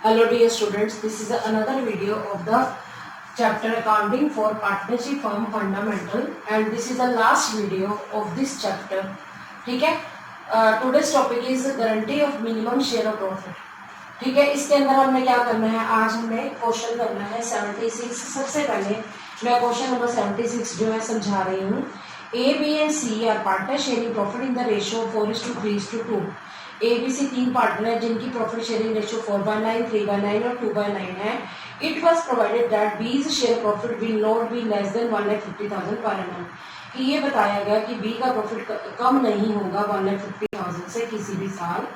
Hello dear students, this is another video of the chapter accounting for partnership firm fundamental and this is the last video of this chapter. ठीक है, today's topic is guarantee of minimum share of profit. ठीक है, इसके अंदर हमने क्या करना है, आज हमने क्वेश्चन करना है 76। सबसे पहले मैं क्वेश्चन नंबर 76 जो है समझा रही हूँ। A, B and C are partner sharing profit in the ratio 4:3:2। A B C तीन पार्टनर है जिनकी प्रॉफिट शेयरिंग रेशियो 4/9, 3/9 और 2/9 है। इट वॉज प्रोवाइडेड दैट बीज share profit will not be less than 1,50,000 per annum. कि ये बताया गया कि बी का प्रॉफिट कम नहीं होगा 1,50,000 से किसी भी साल।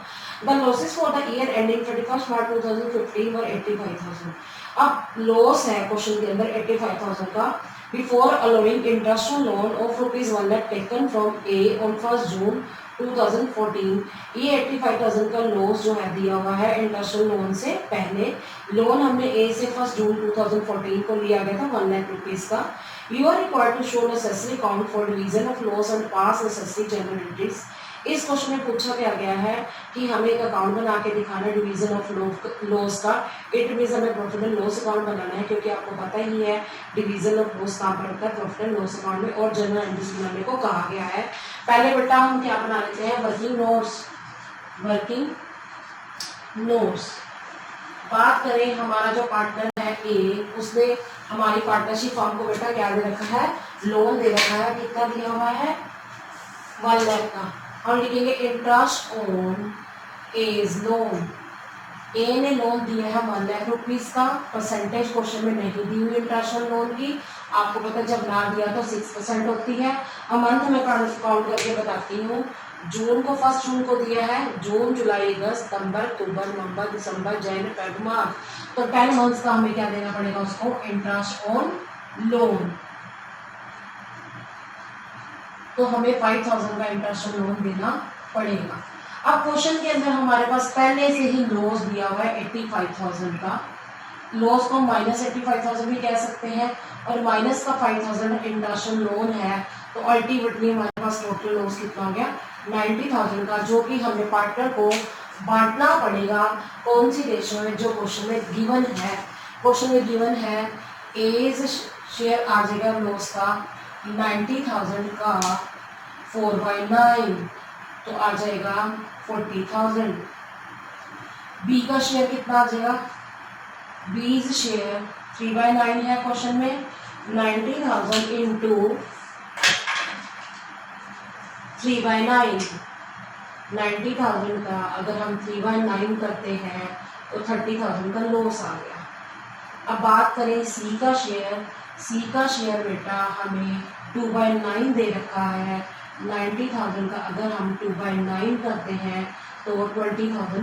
The losses for the year ending 31 मार्च 2015 वर 85,000। अब लॉस है क्वेश्चन के अंदर 85,000 का। Before allowing interest on loan of ₹1 lakh taken from A on 1 जून 2014। ये 85,000 का लॉस जो है दिया हुआ है इंटरेस्ट लोन से पहले। लोन हमने ए से 1 जून 2014 को लिया गया था 1 लाख रुपीज का। You are required to show necessary account for division of loss and pass necessary journal entries. इस क्वेश्चन में पूछा गया है कि हमें एक अकाउंट बना के दिखाना है डिवीजन ऑफ लॉस का। इट मीन्स हमें प्रॉफिट एंड लॉस अकाउंट बनाना है, क्योंकि आपको पता ही है डिवीजन ऑफ लॉस कहाँ पर होता है, प्रॉफिट एंड लॉस अकाउंट में, और जनरल एंट्रीज बनाने को कहा गया है। पहले बेटा हम क्या बना लेते हैं, वर्किंग नोट्स। बात करें हमारा जो पार्टनर है ए, उसने हमारी पार्टनरशिप फर्म को बेटा क्या दे रखा है, लोन दे रखा है। कितना दिया हुआ है, 1 लाख का। हम लिखेंगे इंटरेस्ट ऑन एज लोन। ए ने लोन दिया है 1 लाख रुपीज का। परसेंटेज क्वेश्चन में नहीं दी हुई इंटरेस्ट ऑन लोन की, आपको पता जब ना दिया तो 6% होती है। अब मंथ में काउंट करके बताती हूँ। जून को 1 जून को दिया है, जून जुलाई अगस्त सितंबर अक्टूबर नवंबर दिसंबर जनवरी फरवरी मार्च, तो 10 मंथ्स का हमें क्या देना पड़ेगा उसको, इंटरेस्ट ऑन लोन। तो हमें 5,000 का इंटरेस्ट ऑन लोन देना पड़ेगा। अब क्वेश्चन के अंदर हमारे पास पहले से ही लॉस दिया हुआ है 85,000 का। लॉस को -85,000 भी कह सकते हैं, और माइनस का 5,000 इंटरेस्ट ऑन लोन है, तो अल्टीमेटली हमारे पास टोटल लॉस कितना हो गया, 90,000 का, जो कि हमें पार्टनर को बांटना पड़ेगा। कौन सी रेशियो में, जो क्वेश्चन में गिवन है। क्वेश्चन में गिवन है एज शेयर आ जाएगा लॉस का 90,000 का 4/9, तो आ जाएगा 40,000। बी का शेयर कितना आ जाएगा, बीज शेयर 3/9 है क्वेश्चन में, 90,000 इंटू 3/9। 90,000 का अगर हम 3/9 करते हैं तो 30,000 का लॉस आ गया। अब बात करें सी का शेयर। सी का शेयर बेटा हमें 2/9 दे रखा है। 90,000 का अगर हम 2/9 करते हैं तो 20,000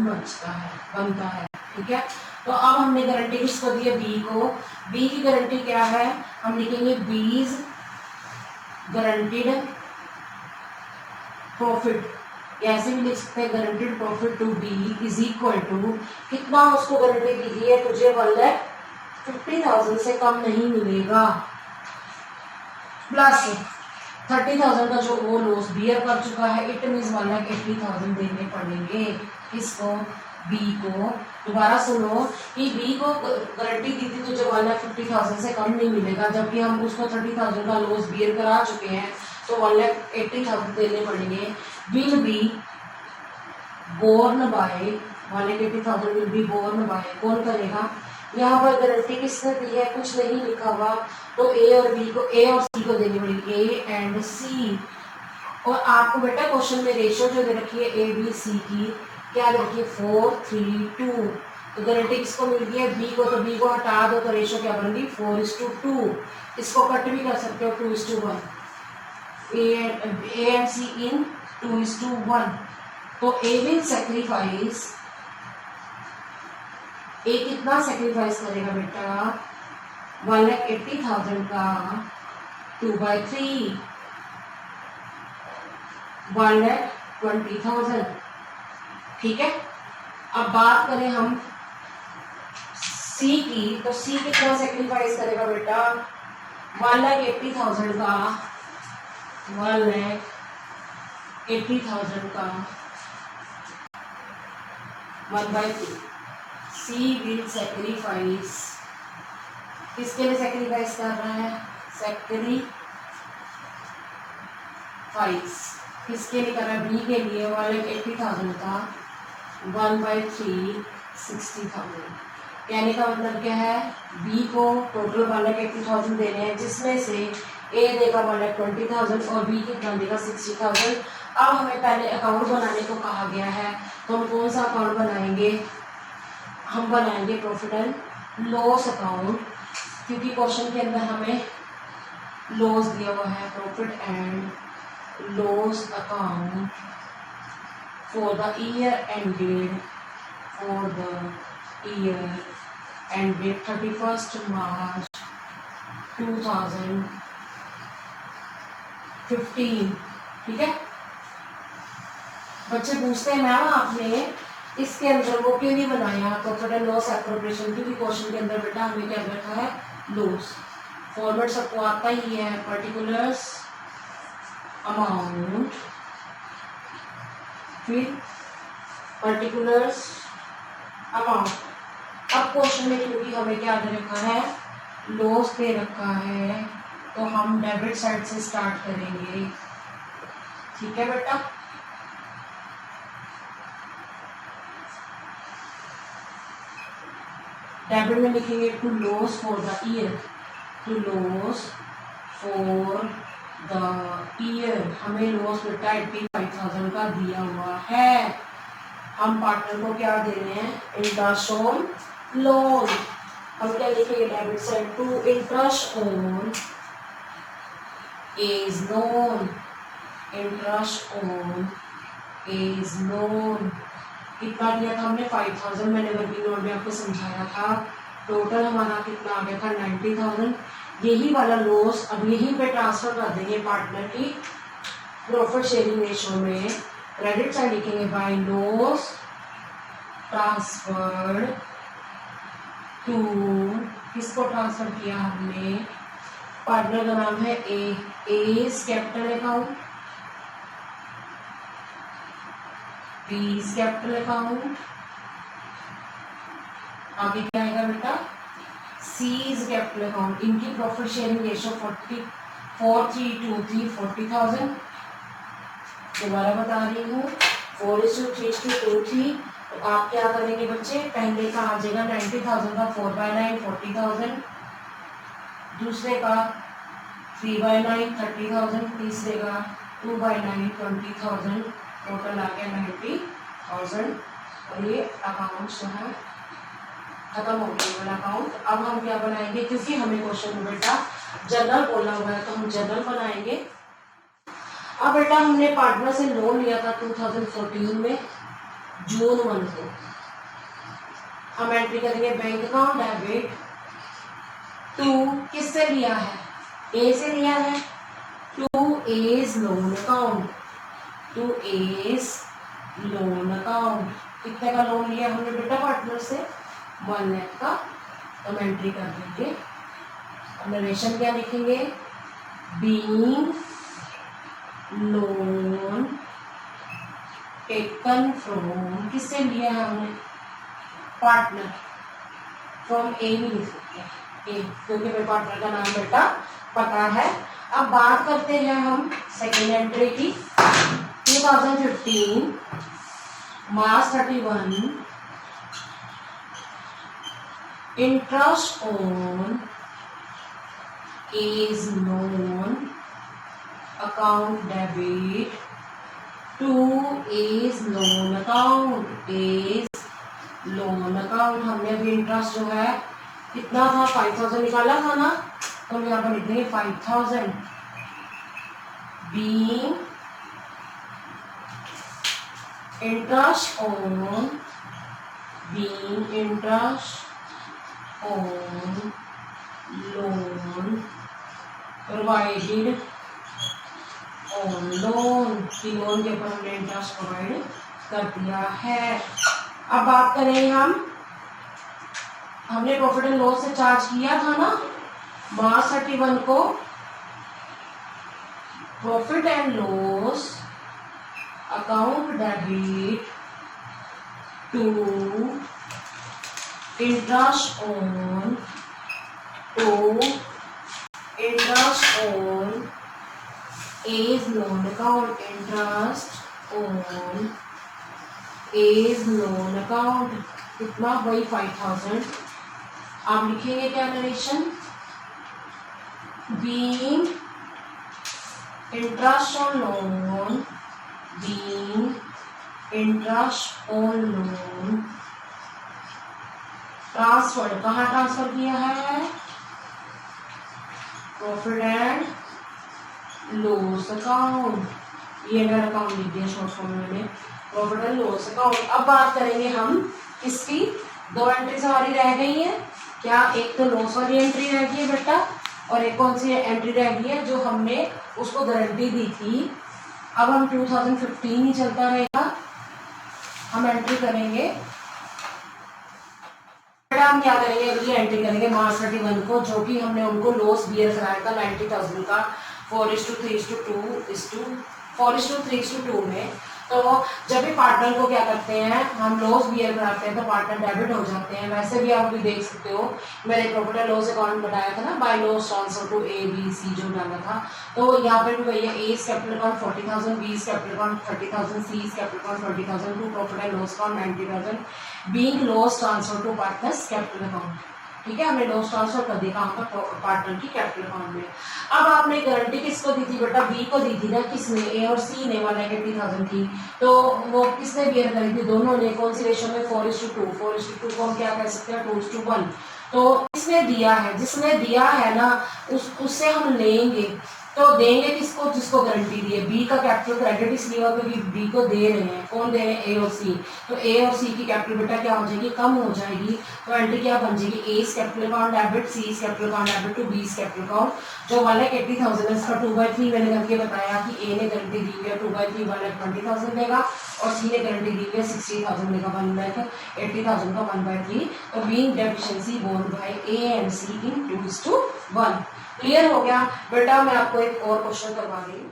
बनता है। ठीक है, तो अब हमने गारंटी किसको दी है, बी को। बी की गारंटी क्या है, हम लिखेंगे बीज गारंटीड प्रॉफिट, ऐसे भी लिख सकते हैं guaranteed profit to be is equal to, कितना उसको गारंटी दी है, तुझे 1,50,000 से कम नहीं मिलेगा, प्लस 30,000 का जो वो लॉस बियर कर चुका है। इट मीन्स 1,80,000 देने पड़ेंगे किसको, बी को। दोबारा सुनो कि बी को गारंटी दी थी तुझे 1,50,000 से कम नहीं मिलेगा, जबकि हम उसको 30,000 का लॉस बियर करा चुके हैं, तो 1,80,000 देने पड़ेंगे। Will be borne by 1,80,000 will be borne by, कौन करेगा। यहाँ पर गारंटी किसने दी है, कुछ नहीं लिखा हुआ, तो ए और बी को, ए और सी को देनी पड़ेगी, ए एंड सी। और आपको बेटा क्वेश्चन में रेशियो जो दे रखी है ए बी सी की, क्या दे रखी है, 4:3:2। तो गारंटी किसको मिल गई है, बी को, तो बी को हटा दो तो रेशियो क्या बनेगी, 4:2। इसको कट भी कर सकते हो 2:1, ए एंड सी इन 2:1। तो ए विल सेक्रीफाइस, ए कितना सेक्रीफाइस करेगा बेटा, 1,80,000 का 2/3, 1,20,000। ठीक है, अब बात करें हम सी की, तो सी कितना सेक्रीफाइस करेगा बेटा, 1,80,000 का 1,80,000 का 1/3। सी विल सेक्रीफाइस, किसके लिए सेक्रीफाइस कर रहा है? सेक्रीफाइस किसके लिए कर रहा है? बी के लिए। 1,80,000 था 1/3 60,000। कहने का मतलब क्या है? बी को टोटल 1,80,000 देने हैं, जिसमें से ए देगा 1,20,000 और बी कितना देगा? 60,000। अब हमें पहले अकाउंट बनाने को कहा गया है, तो हम कौन सा अकाउंट बनाएंगे? हम बनाएंगे प्रॉफिट एंड लॉस अकाउंट, क्योंकि क्वेश्चन के अंदर हमें लॉस दिया हुआ है। Profit and loss account for the year ended 31st March 2015। ठीक है, बच्चे पूछते हैं मैम आपने इसके अंदर वो क्यों नहीं बनाया प्रॉफिट एंड लॉस एप्रोप्रिएशन? क्योंकि क्वेश्चन के अंदर बेटा हमें क्या रखा है? लॉस। फॉर्मेट सबको आता ही है, पर्टिकुलर्स अमाउंट, फिर पर्टिकुलर्स अमाउंट। अब क्वेश्चन में क्योंकि हमें क्या दे रखा है? लॉस दे रखा है, तो हम डेबिट साइड से स्टार्ट करेंगे। ठीक है बेटा, डेबिट में लिखेंगे to loss for the year, to loss for the year. हमें लॉस बेटा 85,000 का दिया हुआ है। हम पार्टनर को क्या दे रहे हैं? Interest on loan. हम क्या लिखेंगे? Debit side to interest on A's loan, interest on A's loan. कितना दिया था हमने? 5,000। मैंने वर्किंग नोट में आपको समझाया था। टोटल हमारा कितना आ गया था? 90,000। यही वाला लॉस अब यहीं पे ट्रांसफर कर देंगे पार्टनर की प्रॉफिट शेयरिंग रेशो में। क्रेडिट साइड लिखेंगे बाय लॉस ट्रांसफर्ड टू, किसको ट्रांसफर किया हमने? पार्टनर का नाम है A, A's capital account, B's capital account, आगे क्या आएगा बेटा? C's capital account. इनकी प्रॉफिट शेयरिंग रेशो 4323 40,000। दोबारा बता रही हूँ, 4:3:2 तो आप क्या करेंगे बच्चे? पहले का आ जाएगा 90,000 का 4/9 40,000, दूसरे का 3/9 30,000, तीसरे का 2/9 20,000, टोटल आ गया 90,000। और ये अकाउंट जो है खत्म हो गया वाला अकाउंट। अब हम क्या बनाएंगे? क्योंकि हमें क्वेश्चन में बेटा जनरल बोला हुआ है, तो हम जनरल बनाएंगे। अब बेटा हमने पार्टनर से लोन लिया था 2014 में जून 1 को। हम एंट्री करेंगे बैंक अकाउंट डेबिट टू, किससे लिया है? ए से लिया है, to A's loan account, to A's loan account. कितने का लोन लिया हमने बेटा पार्टनर से? 1 लाख का। तो हम एंट्री कर देंगे। नरेशन क्या लिखेंगे? बीइंग लोन टेकन फ्रॉम, किससे लिया है हमने? पार्टनर। फ्रॉम ए भी लिख सकते हैं, ए, क्योंकि मेरे पार्टनर का नाम बेटा पता है। अब बात करते हैं हम सेकेंड एंट्री की। 2015 March 31 interest on A's loan account debit to A's loan account, A's loan account. हमने अभी इंटरेस्ट जो है कितना था? 5,000 निकाला था ना, तो हम यहाँ पर लिख देंगे 5,000 being interest on, being interest on loan provided on loan, की लोन के ऊपर हमने इंटरेस्ट प्रोवाइड कर दिया है। अब बात करें हमने प्रॉफिट एंड लॉस से चार्ज किया था ना March 31 को। Profit and loss account debit to interest on A's loan account, interest on A's loan account कितना भाई 5000। आप लिखेंगे क्या narration, being interest on loan transfer, कहाँ ट्रांसफर किया है, प्रॉफिट एंड लॉस अकाउंट, ये मेरा अकाउंट लिख दिया शॉर्ट फॉर्म में, प्रॉफिट एंड लॉस अकाउंट। अब बात करेंगे हम किसकी, दो एंट्रीज हमारी रह गई है क्या, एक तो लॉस वाली एंट्री रह गई है बेटा, और एक कौन सी एंट्री रह गई है जो हमने उसको गारंटी दी थी। अब हम 2015 ही चलता रहेगा, हम एंट्री करेंगे बेटा, हम क्या करेंगे, अगली एंट्री करेंगे मार्च 31 को, जो कि हमने उनको लॉस बियर कराया था 90,000 का 4:3:2 में। तो जब भी पार्टनर को क्या करते हैं हम लॉस बियर कराते हैं तो पार्टनर डेबिट हो जाते हैं। वैसे भी आप भी देख सकते हो, मैंने प्रॉफिट एंड लॉस अकाउंट बनाया था ना, by loss transfer to ABC जो डाला था, तो यहाँ पर भी भैया A capital account 40,000, B capital account 30,000, C capital account 20,000 to profit and loss account 90,000 being loss transfer to partners capital account. ठीक है, हमने लॉस ट्रांसफर कर दिया कहाँ पर, पार्टनर की कैपिटल अकाउंट में। अब आपने गारंटी किसको दी थी बेटा, बी को दी थी ना, किसने, ए और सी ने 1,80,000 थी, तो वो किसने बियर करी थी, दोनों ने, कौन सी रेशो में, 4:2। 4:2 को हम क्या कह सकते हैं, 2:1। तो किसने दिया है, जिसने दिया है ना उससे हम लेंगे, तो देंगे किसको, जिसको गारंटी दी है। बी का कैपिटल क्रेडिट इसलिए होगा क्योंकि बी को दे रहे हैं, कौन दे रहे हैं, ए और सी, तो ए और सी की कैपिटल बेटा क्या हो जाएगी, कम हो जाएगी, तो एंट्री क्या बन जाएगी, A capital account debit, C capital account debit to B capital account. जो 1,80,000 है इसका 2/3 मैंने करके बताया कि ए ने गारंटी दी हुई है 2/3 1,20,000 देगा, और सी ने गारंटी दी हुई है 60,000 देगा, 1,80,000 का 1/3। तो being deficiency borne by A and C in 2:1। Clear हो गया बेटा। मैं आपको एक और क्वेश्चन करवा रही हूँ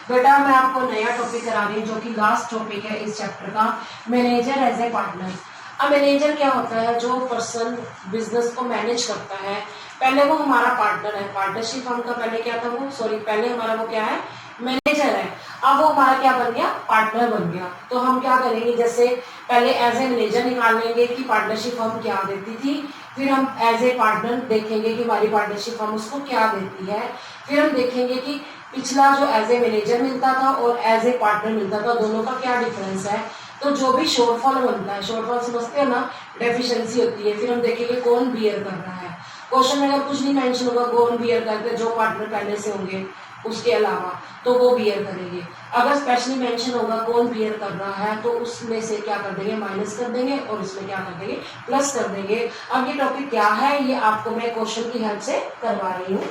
बेटा, मैं आपको नया टॉपिक करा रही हूँ जो कि लास्ट टॉपिक है इस चैप्टर का, मैनेजर एज ए पार्टनर। अब मैनेजर क्या होता है, जो पर्सन बिजनेस को मैनेज करता है, पहले वो हमारा पार्टनर है, पार्टनरशिप फर्म का पहले क्या था वो, पहले हमारा वो क्या है, मैनेजर है। अब वो हमारा क्या बन गया, पार्टनर बन गया। तो हम क्या करेंगे, जैसे पहले एज ए मैनेजर निकाल लेंगे कि पार्टनरशिप फर्म क्या देती थी, फिर हम एज ए पार्टनर देखेंगे कि हमारी पार्टनरशिप फर्म उसको क्या देती है, फिर हम देखेंगे कि पिछला जो एज ए मैनेजर मिलता था और एज ए पार्टनर मिलता था, दोनों का क्या डिफरेंस है। तो जो भी शॉर्टफॉल बनता है, शॉर्टफॉल समझते हैं ना, डेफिशिएंसी होती है, फिर हम देखेंगे कौन बियर कर रहा है। क्वेश्चन में अगर कुछ नहीं मेंशन होगा कौन बियर करते, जो पार्टनर पहले से होंगे उसके अलावा, तो वो बियर करेंगे। अगर स्पेशली मेंशन होगा कौन बियर कर रहा है तो उसमें से क्या कर देंगे, माइनस कर देंगे, और इसमें क्या कर देंगे, प्लस कर देंगे। अब ये टॉपिक क्या है, ये आपको मैं क्वेश्चन की हेल्प से करवा रही हूँ।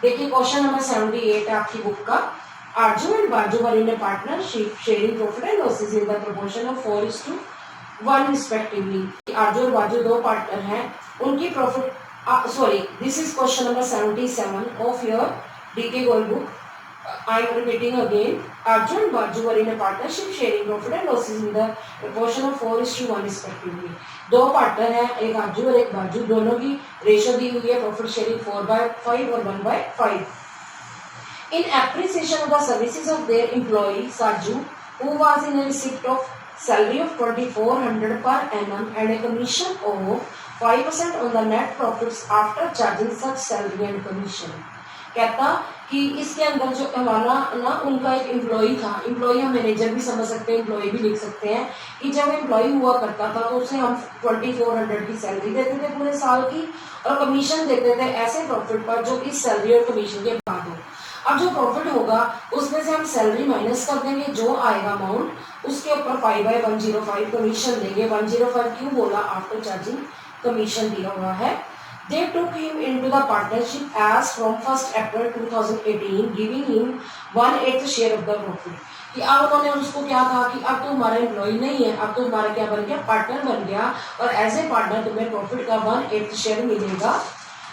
देखिए क्वेश्चन नंबर 78 है आपकी बुक का, Arzoo and Baju were in a partnership sharing profit and losses in the proportion of 4:1 respectively. Arzoo और बाजू दो पार्टनर हैं, उनकी profit this is question number 77 of your DK Gold book. I am repeating again. Arju and Baju were in a partnership sharing profit and losses in the proportion of 4:1 respectively. दो partner हैं, एक आरजू और एक बाजू, दोनों की ratio दी हुई है प्रॉफिट शेयरिंग 4/5 और 1/5. In appreciation of the services of their employee Sarju, who was in a receipt of salary of 2,400 per annum and a commission of 5% on the net profits after charging such salary and commission. कहता कि इसके अंदर जो हमारा ना उनका एक employee था, एम्प्लॉई हम मैनेजर भी समझ सकते हैं, एम्प्लॉई भी लिख सकते हैं, कि जब एम्प्लॉई हुआ करता था तो उसे हम 2,400 की सैलरी देते थे पूरे साल की, और कमीशन देते थे ऐसे प्रॉफिट पर जो इस सैलरी और कमीशन के बाद हो। अब जो प्रॉफिट होगा उसमें से हम सैलरी माइनस कर देंगे, जो आएगा अमाउंट उसके ऊपर 5/105 कमीशन देंगे। 105 क्यों बोला, आफ्टर चार्जिंग कमीशन दिया हुआ है। They took him into the partnership as from 1st April 2018, giving him 1/8 share of the profit. कि अब उन्होंने उसको क्या कहा कि अब तो हमारा एम्प्लॉय नहीं है, अब तो हमारा क्या बन गया, पार्टनर बन गया, और एज ए पार्टनर तुम्हें प्रॉफिट का 1/8 शेयर मिलेगा।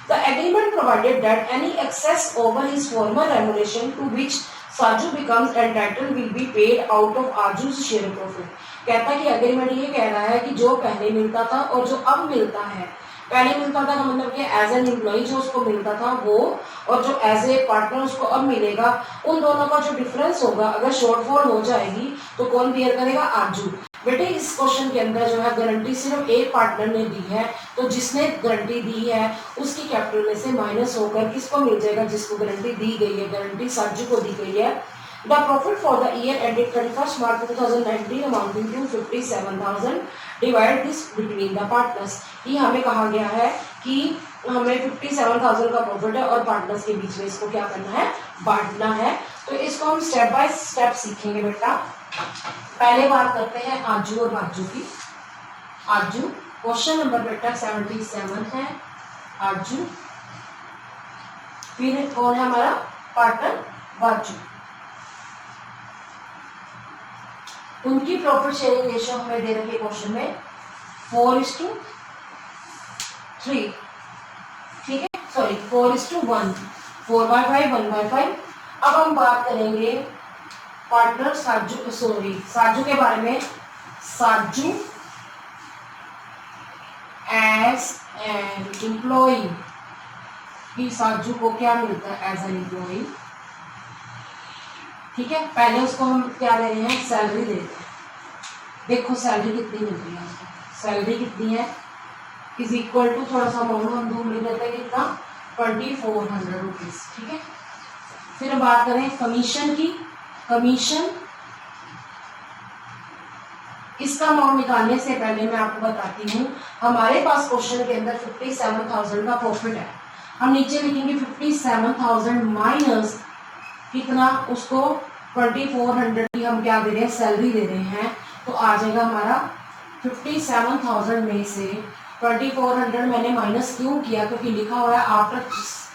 The agreement provided that any excess over his former remuneration to which Sarju becomes entitled will be paid out of Arju's share of profit. कहता है कि एग्रीमेंट ये कह रहा है कि जो पहले मिलता था और जो अब मिलता है, पहले मिलता था का मतलब कि एज एन एम्प्लॉय जो उसको मिलता था वो, और जो एज ए पार्टनर उसको अब मिलेगा, उन दोनों का जो डिफरेंस होगा अगर शॉर्टफॉल हो जाएगी तो कौन बियर करेगा? आरजू। बेटे इस क्वेश्चन के अंदर जो है गारंटी सिर्फ एक पार्टनर ने दी है, तो जिसने गारंटी दी है उसकी कैपिटल में से माइनस होकर किसको मिल जाएगा? जिसको गारंटी दी गई है। गारंटी साजू को दी गई है। The profit for the year ended 31 March 2019 amounting to 57,000 divide this between the partners. ये हमें कहा गया है कि हमें 57,000 का प्रॉफिट है और पार्टनर्स के बीच में इसको क्या करना है? बांटना है। तो इसको हम स्टेप बाय स्टेप सीखेंगे बेटा। पहले बात करते हैं आजू और बाजू की। आजू क्वेश्चन नंबर बेटा 77 है आजू। फिर कौन है हमारा पार्टनर? बाजू। उनकी प्रॉफिट शेयरिंग रेशियो हमें दे रखी है क्वेश्चन में 4:3, ठीक है, सॉरी 4:1, 4/5, 1/5। अब हम बात करेंगे पार्टनर साजू के बारे में। साजू एज एन एम्प्लॉय, कि साजू को क्या मिलता है एज एन एम्प्लॉय, ठीक है। पहले उसको हम क्या दे रहे हैं? सैलरी दे रहे हैं। देखो सैलरी कितनी मिल रही है उसको, सैलरी कितनी है इज इक्वल टू, थोड़ा सा अमाउंट हम दूर ले लेते हैं, कितना? 2400 रुपीज, ठीक है। फिर हम बात करें कमीशन की। कमीशन, इसका अमाउंट निकालने से पहले मैं आपको बताती हूँ, हमारे पास क्वेश्चन के अंदर 57,000 का प्रॉफिट है। हम नीचे लिखेंगे 57,000 माइनस कितना? उसको 2400 की हम क्या दे रहे हैं? सैलरी दे रहे हैं। तो आ जाएगा हमारा 57,000 में से 2400 मैंने माइनस क्यों किया? क्योंकि लिखा हुआ है आफ्टर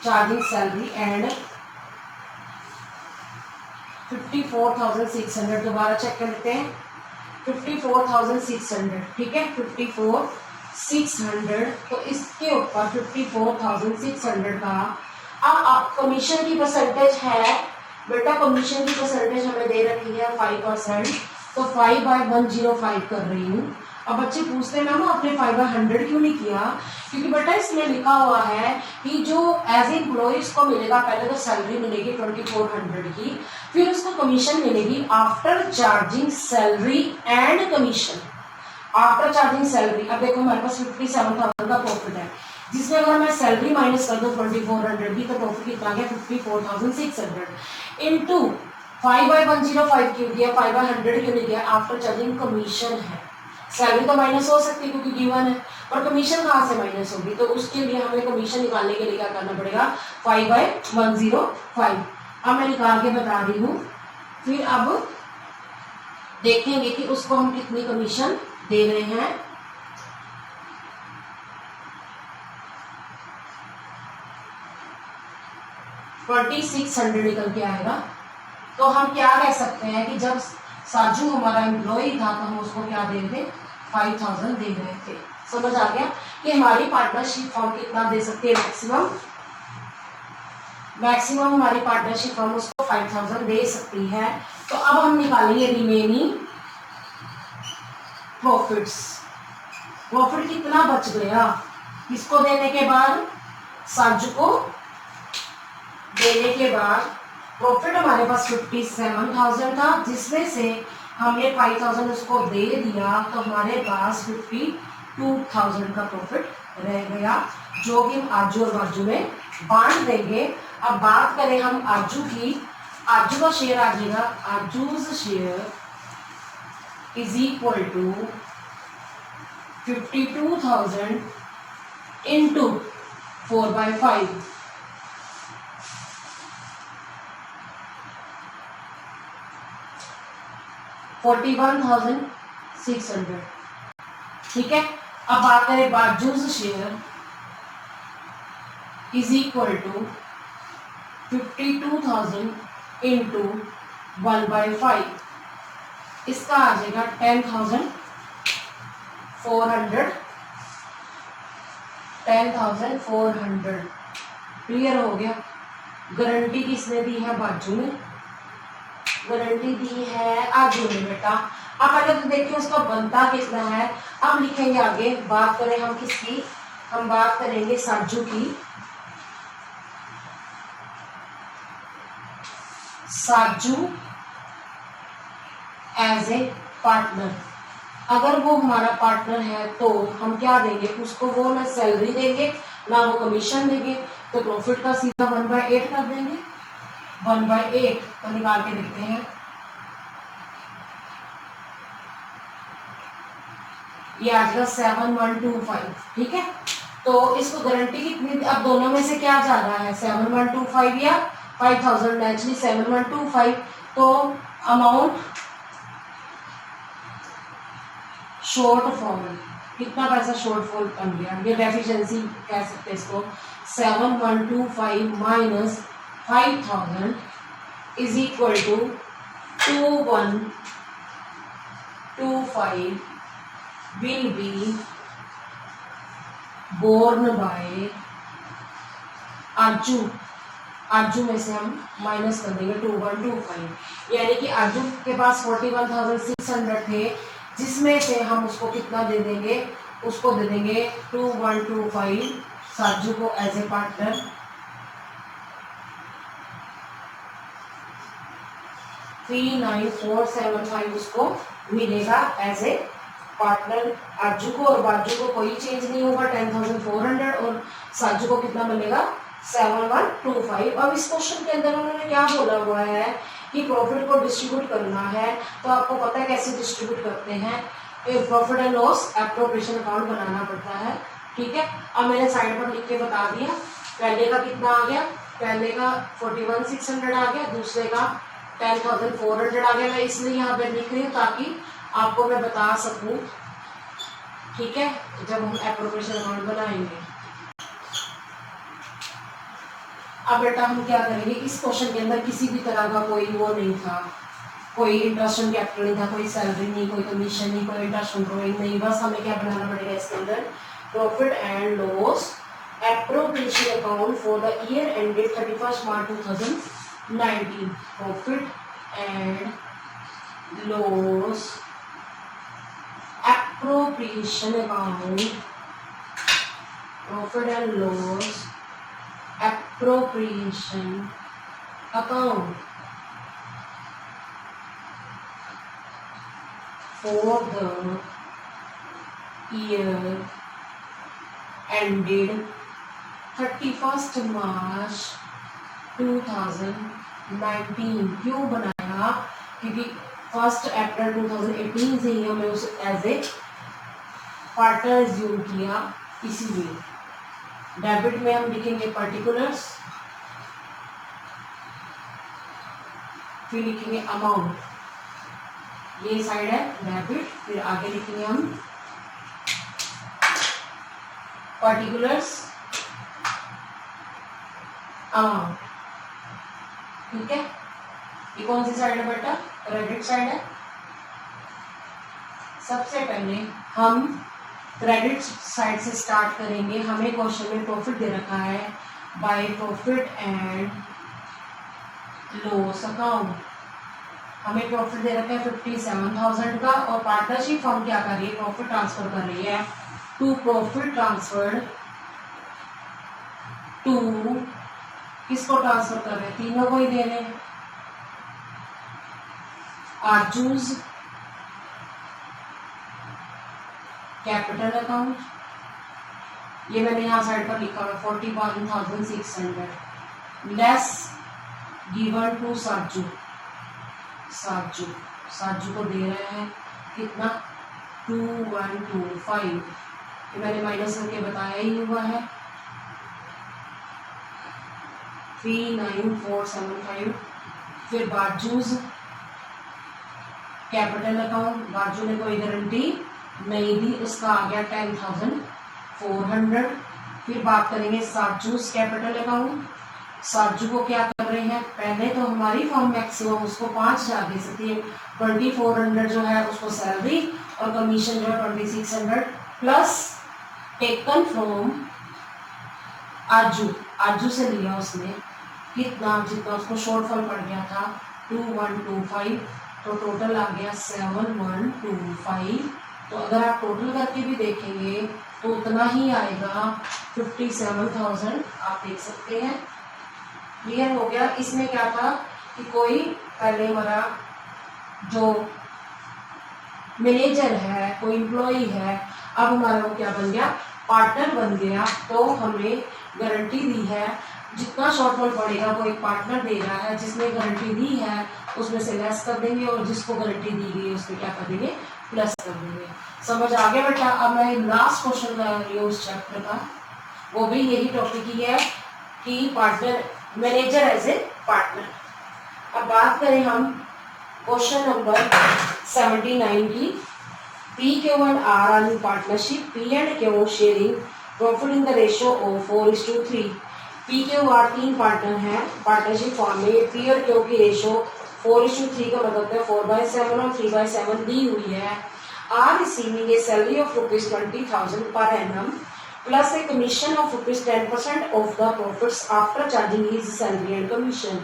चार्जिंग सैलरी एंड 54,600। दोबारा चेक कर लेते हैं 54,600, ठीक है, 54,600। तो इसके ऊपर 54,600 का अब कमीशन की परसेंटेज है बेटा, कमीशन की परसेंटेज हमें दे रखी है 5%, तो 5/105 कर रही हूँ। अब बच्चे पूछते हैं मैम आपने 5/100 क्यों नहीं किया? क्योंकि बेटा इसमें लिखा हुआ है कि जो एज एम्प्लॉइज को मिलेगा, पहले तो सैलरी मिलेगी 2400 की, फिर उसको कमीशन मिलेगी after charging salary and commission. After charging salary, अब देखो हमारे पास 57,000 का प्रॉफिट है, जिसमें अगर मैं सैलरी माइनस कर दूं 2400 की, तो प्रॉफिट कितना गया? 54,600 इंटू 5/105 क्यों दिया? 5/100 क्यों नहीं दिया? आफ्टर चार्जिंग कमीशन है। सैलरी तो माइनस हो सकती है क्योंकि गिवन है, पर कमीशन कहाँ से माइनस होगी? तो उसके लिए हमें कमीशन निकालने के लिए क्या करना पड़ेगा? 5/105। अब मैं निकाल के बता रही हूँ। फिर अब देखेंगे कि उसको हम कितनी कमीशन दे रहे हैं। $2,600 निकल के आएगा। तो हम क्या कह सकते हैं कि जब साजू हमारा एम्प्लॉय था तो हम उसको क्या दे रहे थे? 5,000 दे रहे थे। समझ आ गया कि हमारी पार्टनरशिप फॉर्म कितना दे सकती है? मैक्सिमम हमारी पार्टनरशिप फॉर्म उसको 5,000 दे सकती है। तो अब हम निकालेंगे रिमेनिंग प्रॉफिट्स। प्रॉफिट कितना बच गया इसको देने के बाद? साजू को देने के बाद प्रॉफिट हमारे पास 57,000 था, जिसमें से हमने 5,000 उसको दे दिया, तो हमारे पास 52,000 का प्रॉफिट रह गया, जो कि हम आजू और बाजू में बांट देंगे। अब बात करें हम आजू की, आजू का शेयर आ जाएगा, Arzoo's share is equal to 52,000 into 4/5, 41,600, ठीक है। अब बात करें Baju's share is equal to 52,000 into 1/5, इसका आ जाएगा 10,400। 10,400 क्लियर हो गया। गारंटी किसने दी है? बाजू ने। गारंटी दी है आजू ने बेटा। अब पहले तो देखिए उसका बनता कितना है। अब लिखेंगे आगे, बात करें हम किसकी, हम बात करेंगे साजू की। साजू एज ए पार्टनर, अगर वो हमारा पार्टनर है तो हम क्या देंगे उसको, वो ना सैलरी देंगे ना वो कमीशन देंगे, तो प्रॉफिट का सीधा 1/8 कर देंगे। 1/8 तो निकाल के देखते हैं, ये आ जाएगा 7125। ठीक है, तो इसको गारंटी कितनी, अब दोनों में से क्या ज्यादा है, 7125 या 5000? नेचुरली 7125। तो अमाउंट शॉर्टफॉल, कितना पैसा शॉर्टफॉल बन गया, ये डेफिशिएंसी कह सकते हैं इसको। 7125 minus 5000 is equal to 2125 will be borne by आरजू। आरजू में से हम माइनस कर देंगे 2125, यानी कि आरजू के पास 41,600 थे, जिसमें से हम उसको कितना दे देंगे, उसको दे देंगे 2125 साजू को एज ए पार्टनर। 39475 उसको मिलेगा एज ए पार्टनर आरजू को, और बाजू को कोई चेंज नहीं होगा 10,400, और साजू को कितना मिलेगा 7125। अब इस क्वेश्चन के अंदर उन्होंने क्या बोला हुआ है कि प्रॉफिट को डिस्ट्रीब्यूट करना है, तो आपको पता है कैसे डिस्ट्रीब्यूट करते हैं, profit and loss appropriation account बनाना पड़ता है। ठीक है, अब मैंने साइड पर लिख के बता दिया, पहले का कितना आ गया, पहले का 41,600 आ गया, दूसरे का 10,400 आ गया। मैं इसलिए यहाँ पे लिख रही हूँ ताकि आपको मैं बता सकूं, ठीक है, जब हम एप्रोप्रिएशन अकाउंट बनाएंगे। अब बेटा हम क्या करेंगे, इस क्वेश्चन के अंदर किसी भी तरह का कोई वो नहीं था, कोई इंटरेस्ट ऑन कैपिटल नहीं था, कोई सैलरी नहीं, कोई कमीशन नहीं, कोई इंटरेस्ट ऑन ड्रॉइंग नहीं, बस हमें क्या बनाना पड़ेगा इसके अंदर, profit and loss appropriation account for the year ended 31 March 2019। Profit and loss appropriation account, profit and loss appropriation account for the year ended 31st March 2019। क्यों बनाया, क्योंकि 1 अप्रैल 2018 से ही हमें उसे एज ए पार्टनर ज्यूम किया, इसीलिए। डेबिट में हम लिखेंगे पर्टिकुलर्स, फिर लिखेंगे अमाउंट, ये साइड है डेबिट, फिर आगे लिखेंगे हम पर्टिकुलर्स अमाउंट। ठीक है, ये कौन सी साइड है बेटा, क्रेडिट साइड है। सबसे पहले हम क्रेडिट साइड से स्टार्ट करेंगे। हमें क्वेश्चन में प्रॉफिट दे रखा है by profit and loss account, हमें प्रॉफिट दे रखा है 57,000 का, और पार्टनरशिप फर्म क्या कर रही है, प्रॉफिट ट्रांसफर कर रही है टू प्रॉफिट ट्रांसफर्ड टू, किसको ट्रांसफर कर रहे हैं, तीनों को ही दे रहे हैं, आरजूज कैपिटल अकाउंट, ये मैंने यहाँ साइड पर लिखा हुआ 41,600 लेस गिवन टू साजू। साजू साजू को दे रहे हैं कितना 2125, ये मैंने माइनस करके बताया ही हुआ है 39475। फिर बाजूज कैपिटल अकाउंट, बाजू ने कोई गारंटी नहीं दी, उसका आ गया 10,400। फिर बात करेंगे साजूस कैपिटल अकाउंट, साजू को क्या कर रहे हैं, पहले तो हमारी फर्म मैक्सिमम उसको 5,000 दे सकती है, 2,400 जो है उसको सैलरी और कमीशन जो है 2,600 प्लस टेकन फ्रॉम आजू, आजू से लिया उसने कितना, जितना उसको शॉर्टफॉल पड़ गया था 2125 तो टोटल आ गया 7125। तो अगर आप टोटल करके भी देखेंगे तो उतना ही आएगा 57,000, आप देख सकते हैं। क्लियर हो गया। इसमें क्या था कि कोई पहले हमारा जो मैनेजर है, कोई इम्प्लॉई है, अब हमारा वो क्या बन गया, पार्टनर बन गया। तो हमें गारंटी दी है, जितना शॉर्टफॉल पड़ेगा वो एक पार्टनर दे रहा है, जिसने गारंटी दी है उसमें से लेस कर देंगे और जिसको गारंटी दी गई उसमें क्या कर देंगे, प्लस कर देंगे। समझ आ गया बेटा। अब मैं लास्ट क्वेश्चन कर रही हूँ उस चैप्टर का, वो भी यही टॉपिक ही है कि partner, manager as a partner. अब बात करें हम क्वेश्चन नंबर 79 की। P, Q and R are in partnership. P and Q sharing profit in the ratio of 4:3. P, Q, R तीन पार्टनर हैं पार्टनरशिप फॉर्म में। P और Q की रेशो 4:3 का मतलब है 4/7 और 3/7 दी हुई है। R receiving a salary of ₹20,000 per annum plus a commission of ₹10% of the profits after charging his salary and commission.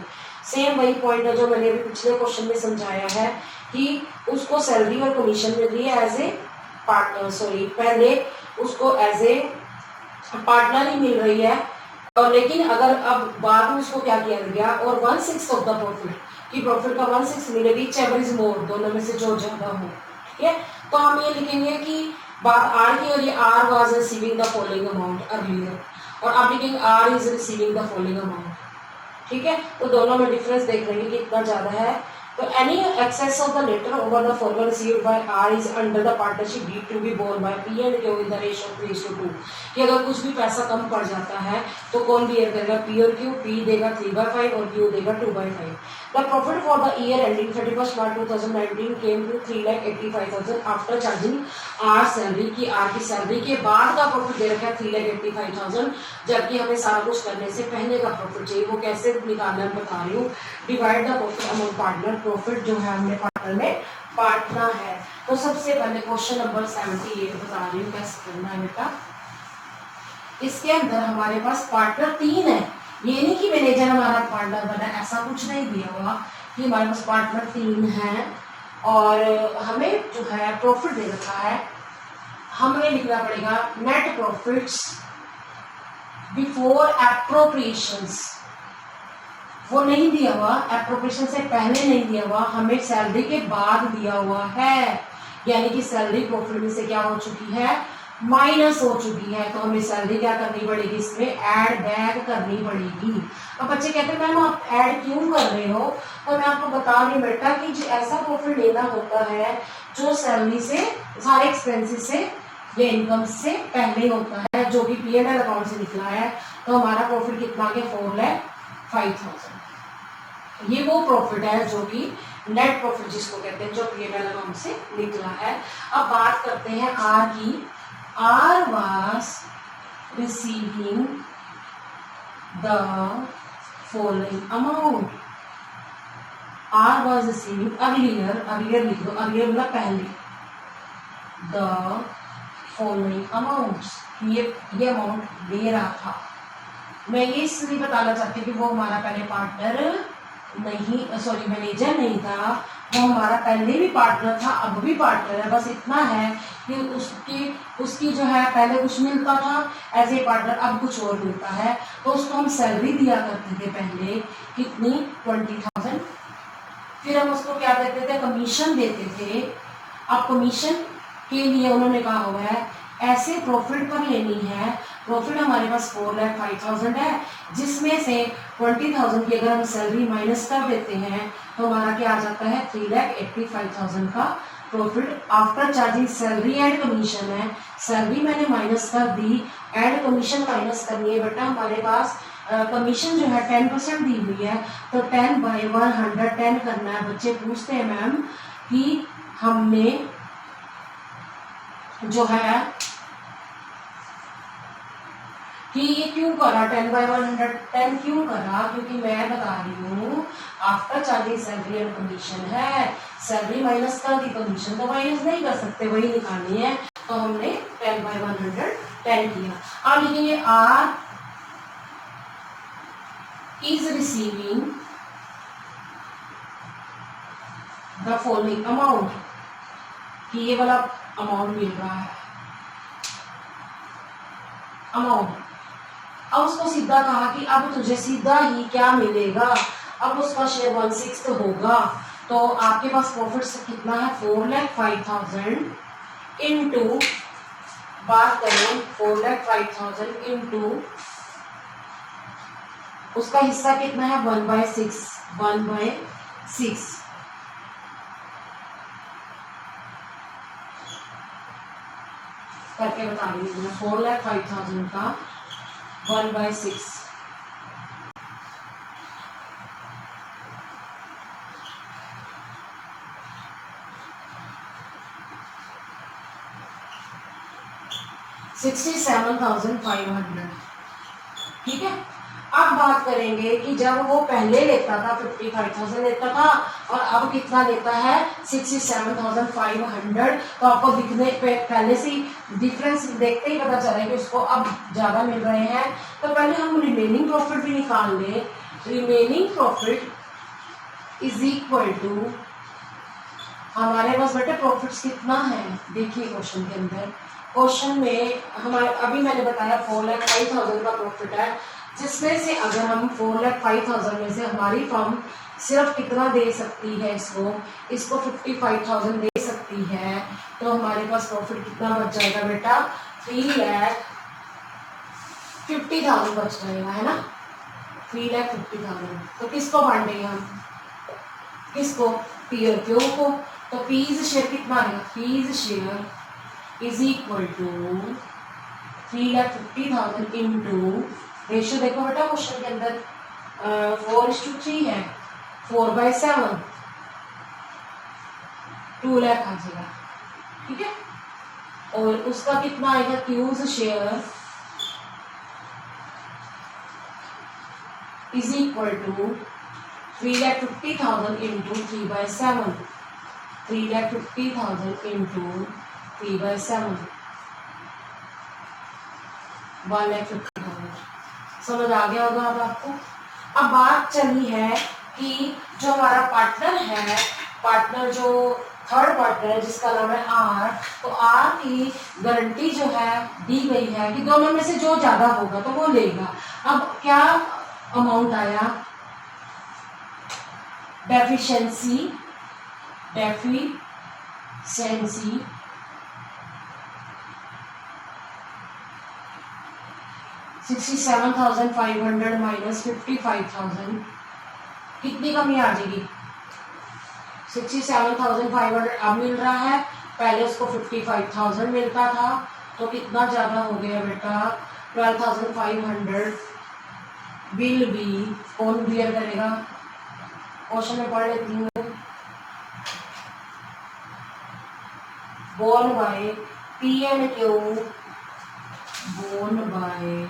Same वही पॉइंट है जो मैंने अभी पिछले क्वेश्चन में समझाया है कि उसको सैलरी और कमीशन मिल रही है एज ए पार्टनर, सॉरी पहले उसको एज ए पार्टनर ही मिल रही है, और लेकिन अगर अब बाद में उसको क्या किया गया और 1/6 ऑफ द प्रॉफिट की प्रॉफिट का 1/6 मिले, विच एवर इज मोर, दोनों में से जो ज्यादा हो। ठीक है, तो हम ये लिखेंगे कि बात आर की, और ये R was receiving the following amount earlier, और अब लिखेंगे R is receiving the following amount. ठीक है, तो दोनों में डिफरेंस देख लेंगे कि कितना ज्यादा है। तो any excess of the latter over the formula received by R is under the partnership need to be borne by P and Q in the ratio 3:2। कि अगर कुछ भी पैसा कम पड़ जाता है तो कौन बियर करेगा, पी और क्यू। पी देगा 3/5 और क्यू देगा 2/5। The profit for the year ending 31 March 2019 came to 3,85,000 after charging R salary. की आर की सैलरी के बाद का प्रॉफिट दे रखा है 3,85,000, जबकि हमें सारा कुछ करने से पहले का प्रॉफिट चाहिए। वो कैसे निकालना है बता रही हूँ। Divide the profit among partner, profit जो है हमने पार्टनर में बांटना है। तो सबसे पहले क्वेश्चन नंबर 78 बता रही हूँ कैसे करना है बेटा। इसके अंदर हमारे पास पार्टनर 3 है, ये नहीं कि मैनेजर हमारा पार्टनर बना, ऐसा कुछ नहीं दिया हुआ कि हमारे पास पार्टनर 3 है और हमें जो है प्रॉफिट दे रखा है। हमें लिखना पड़ेगा नेट प्रॉफिट्स बिफोर एप्रोप्रिएशंस, वो नहीं दिया हुआ, एप्रोप्रिएशन से पहले नहीं दिया हुआ, हमें सैलरी के बाद दिया हुआ है। यानी कि सैलरी प्रॉफिट में से क्या हो चुकी है, माइनस हो चुकी है। तो हमें सैलरी क्या करनी पड़ेगी, इसमें ऐड बैक करनी पड़ेगी। अब बच्चे कहते हैं मैम आप ऐड क्यों कर रहे हो, तो मैं आपको बता रही हूँ बेटा कि जो ऐसा प्रॉफिट लेना होता है जो सैलरी से, सारे एक्सपेंसेस से या इनकम से पहले होता है, जो कि P&L अकाउंट से निकला है। तो हमारा प्रॉफिट कितना गया, 4,05,000। ये वो प्रॉफिट है जो कि नेट प्रॉफिट जिसको कहते हैं, जो P&L अकाउंट से निकला है। अब बात करते हैं आर की। R was receiving the following amount. R was receiving earlier, earlier लिख दो, अर्लियर मतलब पहले, द फॉलोइंग अमाउंट्स, ये अमाउंट दे रहा था। मैं ये इसलिए बताना चाहती हूँ कि वो हमारा पहले पार्टनर नहीं, सॉरी मैनेजर नहीं था, वो हमारा पहले भी पार्टनर था, अब भी पार्टनर है। बस इतना है कि उसकी जो है पहले कुछ मिलता था एज ए पार्टनर, अब कुछ और मिलता है। तो उसको हम सैलरी दिया करते थे पहले, कितनी, 20,000। फिर हम उसको क्या देते थे, कमीशन देते थे। अब कमीशन के लिए उन्होंने कहा हुआ है ऐसे प्रॉफिट पर लेनी है। प्रॉफिट हमारे पास 4,05,000 है, जिसमें से 20,000 की अगर हम सैलरी माइनस कर देते हैं तो हमारा क्या आ जाता है, 3,85,000 का profit after charging salary and commission है। सैलरी मैंने माइनस कर दी, एंड कमीशन माइनस करनी है बेटा। हमारे पास कमीशन जो है 10% दी हुई है, तो 10/110 करना है। बच्चे पूछते हैं मैम कि हमने जो है कि ये क्यों करा, 10/110 क्यों करा, क्योंकि मैं बता रही हूँ after charging salary and commission है। सैलरी माइनस कर दी, कमीशन तो माइनस नहीं कर सकते, वही निकालनी है। तो हमने 10/110 किया। अब लिखेंगे R is receiving the following amount, कि ये वाला अमाउंट मिल रहा है अमाउंट। अब उसको सीधा कहा कि अब तुझे सीधा ही क्या मिलेगा, अब उसका शेयर 1/6 होगा। तो आपके पास प्रॉफिट कितना है 4,05,000 इंटू, बात करें 4,05,000 इंटू उसका हिस्सा कितना है 1/6, 1/6 करके बता रही हूँ मैं। 4,05,000 का 1/6 67,500। ठीक है। अब बात करेंगे कि जब वो पहले लेता था 55,000 लेता था और अब कितना लेता है 67,500। तो आपको दिखने पहले से डिफरेंस देखते ही पता चला है कि उसको अब ज्यादा मिल रहे हैं। तो पहले हम रिमेनिंग प्रॉफिट भी निकाल लें। Remaining profit is equal to, हमारे पास बेटे प्रॉफिट कितना है देखिए क्वेश्चन के अंदर। क्वेश्चन में हमारे अभी मैंने बताया 4,05,000 का प्रॉफिट है, जिसमें से अगर हम 4,05,000 में से हमारी फर्म सिर्फ कितना दे सकती है, इसको 55,000 दे सकती है, तो हमारे पास प्रॉफिट कितना बच जाएगा बेटा 3,50,000 बच जाएगा, है ना 3,50,000। तो किसको बांटेंगे हम, किसको, पी और क्यू को। तो पीज शेयर कितना आएगा, P's share is equal to 3,50,000 into, ratio देखो बेटा क्वेश्चन के अंदर 4:3 है, 4/7 2 लाख आ जाएगा। ठीक है। और उसका कितना आएगा Q's share is equal to 3,50,000 into 3/7, 3,50,000 into 3/7 1,50,000। समझ आ गया होगा अब आपको। अब बात चली है कि जो हमारा पार्टनर है, पार्टनर जो थर्ड पार्टनर है जिसका नाम है आर, तो आर की गारंटी जो है दी गई है कि दोनों में से जो ज्यादा होगा तो वो लेगा। अब क्या अमाउंट आया, डेफिशिएंसी 67,500 माइनस 55,000, कितनी कमी आ जाएगी 67,500 अब मिल रहा है, पहले उसको 55,000 मिलता था, तो कितना ज्यादा हो गया बेटा 12,500 विल बी, कौन बियर करेगा, क्वेश्चन में पढ़ लेती हूँ, borne by P and Q, borne by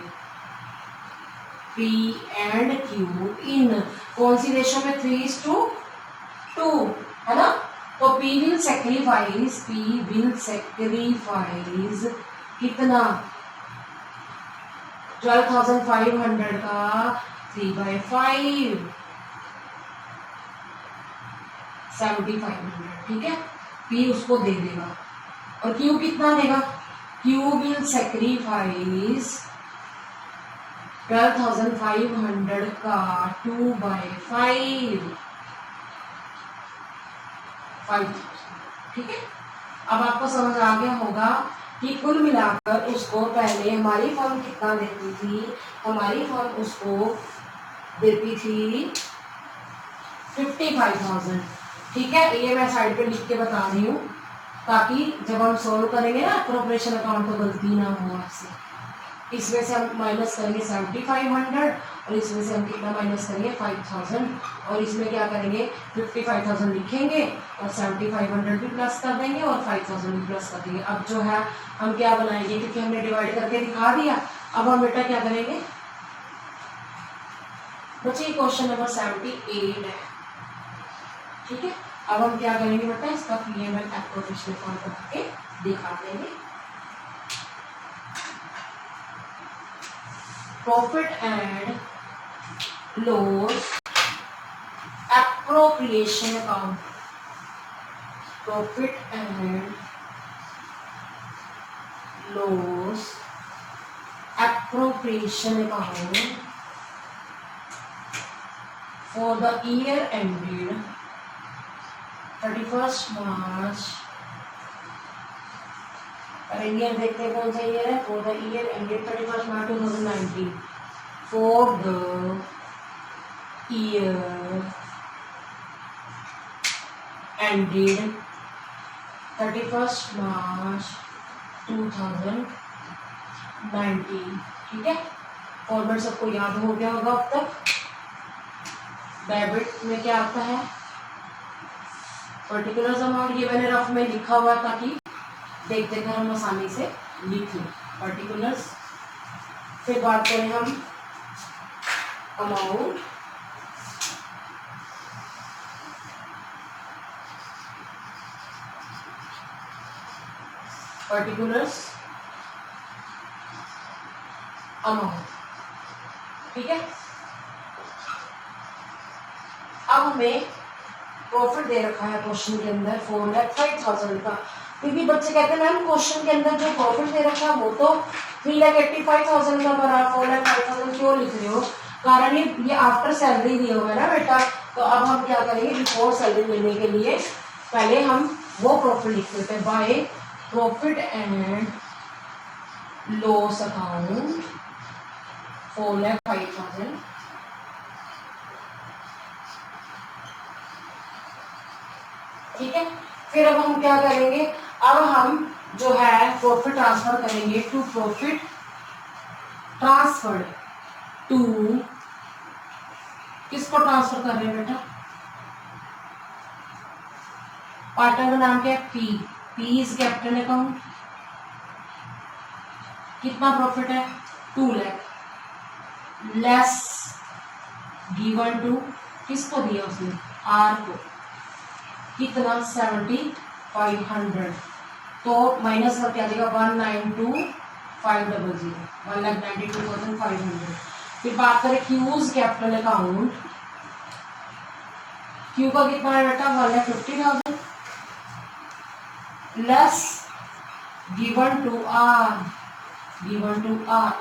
P and Q in कौन सी रेशो में 3:2 है ना। तो P विल सेक्रीफाइस कितना 12,500 का 3/5 7,500। ठीक है। P उसको दे देगा और Q कितना देगा, Q विल सेक्रीफाइस 12,500 का 2/5 5,000। ठीक है। अब आपको समझ आ गया होगा कि कुल मिलाकर उसको पहले हमारी फर्म कितना देती थी, हमारी फर्म उसको देती थी 55,000। ठीक है। ये मैं साइड पे लिख के बता रही हूँ ताकि जब हम सोल्व करेंगे ना अप्रोप्रिएशन अकाउंट तो गलती ना हो आपसे। इसमें से हम माइनस करेंगे 7,500 और इसमें से हम कितना माइनस करेंगे 5,000 और इसमें क्या करेंगे 55,000 लिखेंगे और 7,500 भी प्लस कर देंगे और 5,000 भी प्लस कर देंगे। अब जो है हम क्या बनाएंगे, क्योंकि हमने डिवाइड करके दिखा दिया, अब हम बेटा क्या करेंगे, बच्चे क्वेश्चन नंबर 78 है। ठीक है। अब हम क्या करेंगे बेटा, इसका पीएमएल एप्रोप्रिएशन अकाउंट बना के दिखा देंगे। Profit and loss appropriation account, profit and loss appropriation account for the year ended 31st March. अरे ईयर देखते हैं कौन सा ईयर है. For the year ended 31st March 2019. For the year ended 31st March 2019. ठीक है, फॉर्मेट सबको याद हो गया होगा अब तक. डेबिट में क्या आता है, पर्टिकुलर अमाउंट. ये मैंने रफ में लिखा हुआ ताकि देखते कर हम आसानी से लिख लें पर्टिकुलर्स. फिर बात करें हम अमाउंट. Particulars amount. ठीक है, अब हमें प्रॉफिट दे रखा है क्वेश्चन के अंदर 4,05,000 का. क्योंकि बच्चे कहते हैं मैम क्वेश्चन के अंदर जो प्रॉफिट दे रखा है वो तो 3,85,000 का भरा, 4,05,000 क्यों लिख रहे हो. कारण ये आफ्टर सैलरी दिया हुआ है ना बेटा. तो अब हम क्या करेंगे, बिफोर सैलरी लेने के लिए पहले हम वो प्रॉफिट लिख देते हैं. By profit and loss account 4,05,000. ठीक है, फिर अब हम क्या करेंगे, अब हम जो है प्रॉफिट ट्रांसफर करेंगे टू प्रॉफिट ट्रांसफर टू. किसको ट्रांसफर कर रहे हैं बेटा, पार्टनर का नाम क्या है, P. P is capital account. कितना प्रॉफिट है, 2 लाख. लेस गिवन टू, किसको दिया उसने, आर को. कितना, 7,500. तो माइनस का क्या देगा, 1,92,500, 1,92,500. फिर बात करें क्यूज कैपिटल अकाउंट. क्यू का कितना है बेटा, 1,50,000. लेस गिवन टू आर,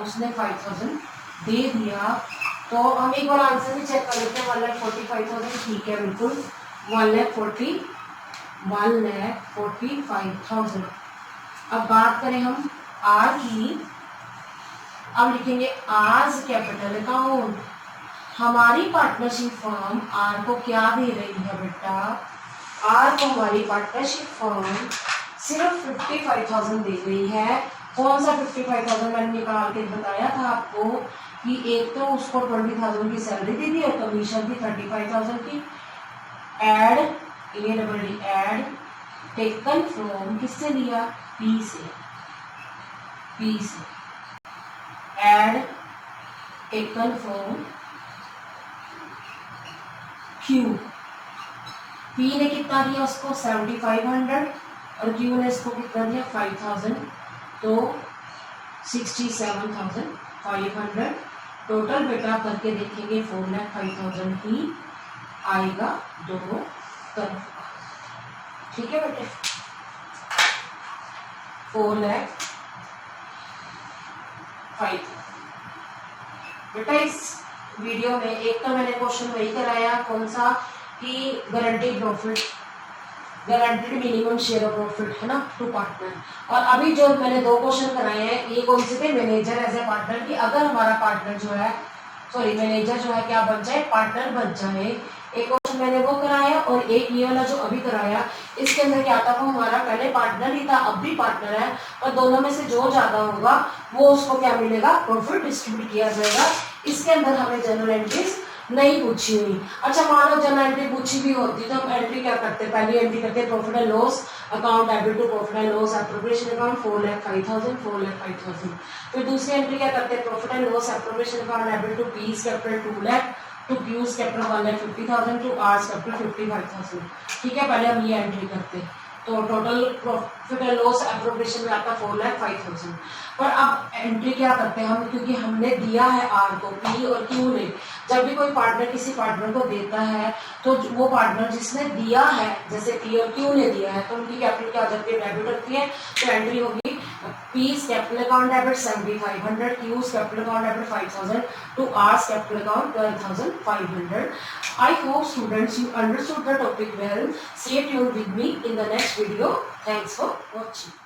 उसने 5,000 दे दिया. तो हम एक बार आंसर भी चेक कर लेते हैं. 1,45,000 ठीक है बिल्कुल. 1,45,000. अब बात करें हम आर की. अब लिखेंगे आज कैपिटल अकाउंट. हमारी पार्टनरशिप फर्म आर को क्या दे रही है बेटा, आर को हमारी पार्टनरशिप फर्म सिर्फ 55,000 दे रही है. कौन सा 55,000 मैंने निकाल के बताया था आपको कि एक तो उसको 20,000 की सैलरी दी थी और कमीशन थी 35,000 की. एड एड टेकन फ्रॉम, किससे लिया, पी से. Add taken from Q. P ने कितना दिया उसको 7,500 और क्यू ने इसको कितना दिया 5,000. तो 67,500 टोटल बेटा करके देखेंगे 4,05,000 ही आएगा दोनों तरफ. ठीक है बेटे, 4,05,000. बेटा इस वीडियो में एक तो मैंने क्वेश्चन वही कराया कौन सा कि guaranteed profit, guaranteed minimum share of profit है ना टू पार्टनर. और अभी जो मैंने 2 क्वेश्चन कराए हैं ये कौन से थे, मैनेजर एज ए पार्टनर की अगर हमारा पार्टनर जो है मैनेजर जो है क्या बन जाए, पार्टनर बन जाए. एक क्वेश्चन मैंने वो कराया और एक ये वाला जो अभी कराया इसके अंदर क्या था, वो हमारा पहले पार्टनर ही था अब भी पार्टनर है और दोनों में से जो ज्यादा होगा वो उसको क्या मिलेगा, प्रॉफिट डिस्ट्रीब्यूट किया जाएगा. इसके अंदर हमें जनरल एंट्रीज नहीं पूछी हुई. अच्छा मान लो जनरल एंट्री पूछी भी होती तो हम एंट्री क्या करते, पहली एंट्री करते profit and loss account debit to profit and loss appropriation account 4,05,000. फिर दूसरी एंट्री क्या करते, profit and loss appropriation account debit to P's capital 2 lakh, to Q's capital 1,50,000, to R's capital 55,000. ठीक है, पहले हम ये एंट्री करते. तो total profit and loss appropriation में आता 4,05,000। पर अब एंट्री क्या करते हैं हम, क्योंकि हमने दिया है आर को, पी और क्यू ने। जब भी कोई पार्टनर किसी पार्टनर को देता है तो वो पार्टनर जिसने दिया है, जैसे पी और क्यू ने दिया है, तो उनकी कैपिटल क्या हो जाती है, डेबिट होती है। तो एंट्री होगी P's capital account debit 7,500, Q's capital account debit 5,000 to R's capital account 12,500. I hope students you understood the topic well. Stay tuned with me in the next video. Thanks for watching.